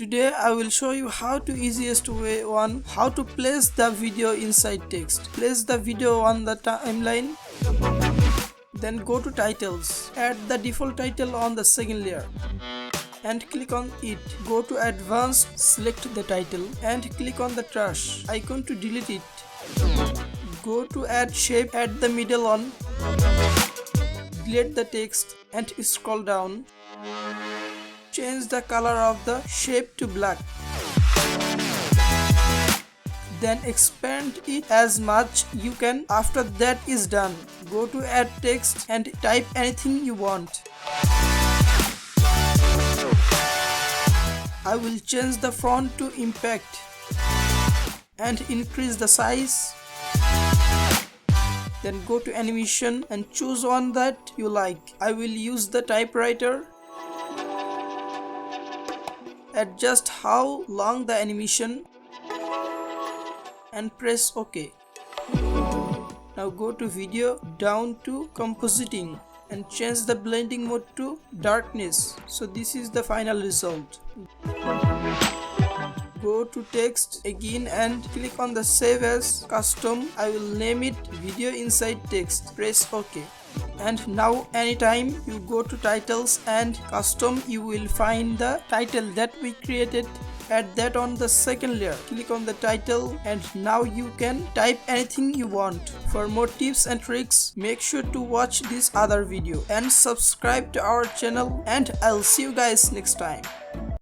Today I will show you how to easiest way on how to place the video inside text. Place the video on the timeline. Then go to titles. Add the default title on the second layer and click on it. Go to advanced, select the title and click on the trash icon to delete it. Go to add shape at the middle on. Delete the text and scroll down. Change the color of the shape to black. Then expand it as much you can. After that is done, go to add text and type anything you want. I will change the font to impact and increase the size. Then go to animation and choose one that you like. I will use the typewriter. Adjust how long the animation and press OK. Now go to video, down to compositing and change the blending mode to darkness. So this is the final result. Go to text again and click on the save as custom. I will name it video inside text. Press OK. And now anytime you go to titles and custom, you will find the title that we created. Add that on the second layer. Click on the title and now you can type anything you want. For more tips and tricks, make sure to watch this other video and subscribe to our channel, and I'll see you guys next time.